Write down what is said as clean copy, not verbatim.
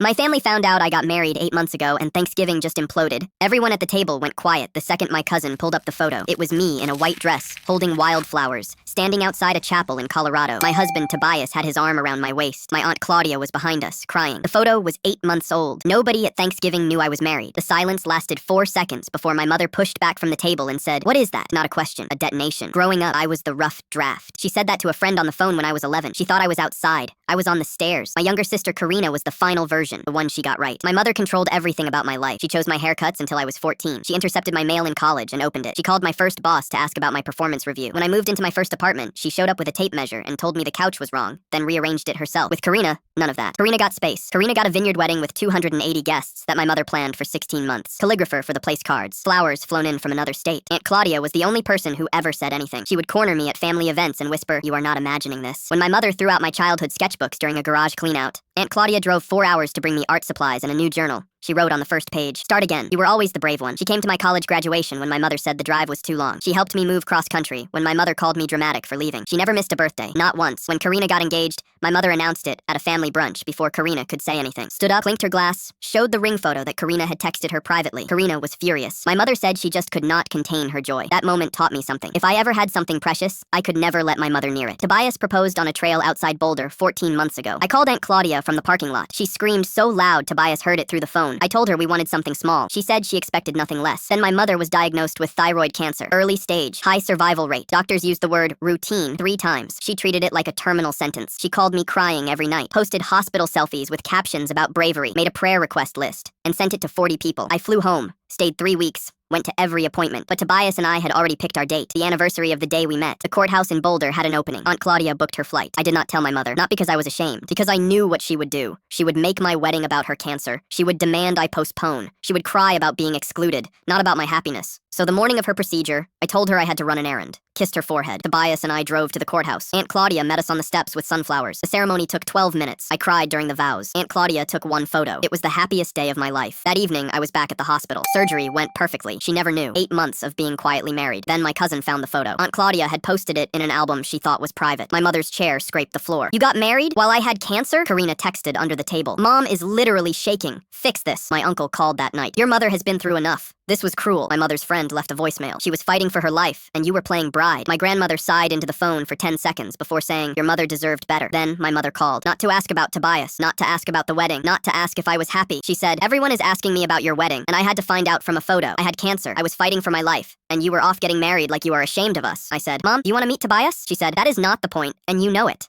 My family found out I got married 8 months ago and Thanksgiving just imploded. Everyone at the table went quiet the second my cousin pulled up the photo. It was me in a white dress, holding wildflowers, standing outside a chapel in Colorado. My husband Tobias had his arm around my waist. My aunt Claudia was behind us, crying. The photo was 8 months old. Nobody at Thanksgiving knew I was married. The silence lasted 4 seconds before my mother pushed back from the table and said, "What is that?" Not a question, a detonation. Growing up, I was the rough draft. She said that to a friend on the phone when I was 11. She thought I was outside. I was on the stairs. My younger sister Karina was the final version, the one she got right. My mother controlled everything about my life. She chose my haircuts until I was 14. She intercepted my mail in college and opened it. She called my first boss to ask about my performance review. When I moved into my first apartment, she showed up with a tape measure and told me the couch was wrong, then rearranged it herself. With Karina, none of that. Karina got space. Karina got a vineyard wedding with 280 guests that my mother planned for 16 months. Calligrapher for the place cards. Flowers flown in from another state. Aunt Claudia was the only person who ever said anything. She would corner me at family events and whisper, "You are not imagining this." When my mother threw out my childhood sketchbooks during a garage cleanout, Aunt Claudia drove 4 hours to bring me art supplies and a new journal. She wrote on the first page, "Start again. You were always the brave one." She came to my college graduation when my mother said the drive was too long. She helped me move cross-country when my mother called me dramatic for leaving. She never missed a birthday, not once. When Karina got engaged, my mother announced it at a family brunch before Karina could say anything. Stood up, clinked her glass, showed the ring photo that Karina had texted her privately. Karina was furious. My mother said she just could not contain her joy. That moment taught me something. If I ever had something precious, I could never let my mother near it. Tobias proposed on a trail outside Boulder 14 months ago. I called Aunt Claudia from the parking lot. She screamed so loud Tobias heard it through the phone. I told her we wanted something small. She said she expected nothing less. Then my mother was diagnosed with thyroid cancer. Early stage, high survival rate. Doctors used the word routine 3 times. She treated it like a terminal sentence. She called me crying every night, posted hospital selfies with captions about bravery, made a prayer request list, and sent it to 40 people. I flew home, stayed 3 weeks, went to every appointment. But Tobias and I had already picked our date, the anniversary of the day we met. The courthouse in Boulder had an opening. Aunt Claudia booked her flight. I did not tell my mother, not because I was ashamed, because I knew what she would do. She would make my wedding about her cancer. She would demand I postpone. She would cry about being excluded, not about my happiness. So the morning of her procedure, I told her I had to run an errand. Kissed her forehead. Tobias and I drove to the courthouse. Aunt Claudia met us on the steps with sunflowers. The ceremony took 12 minutes. I cried during the vows. Aunt Claudia took one photo. It was the happiest day of my life. That evening, I was back at the hospital. Surgery went perfectly. She never knew. 8 months of being quietly married. Then my cousin found the photo. Aunt Claudia had posted it in an album she thought was private. My mother's chair scraped the floor. "You got married while I had cancer?" Karina texted under the table. "Mom is literally shaking. Fix this." My uncle called that night. "Your mother has been through enough. This was cruel." My mother's friend left a voicemail. "She was fighting for her life, and you were playing bride." My grandmother sighed into the phone for 10 seconds before saying, "Your mother deserved better." Then my mother called. Not to ask about Tobias, not to ask about the wedding, not to ask if I was happy. She said, "Everyone is asking me about your wedding, and I had to find out from a photo. I had cancer. I was fighting for my life, and you were off getting married like you are ashamed of us." I said, "Mom, do you want to meet Tobias?" She said, "That is not the point, and you know it."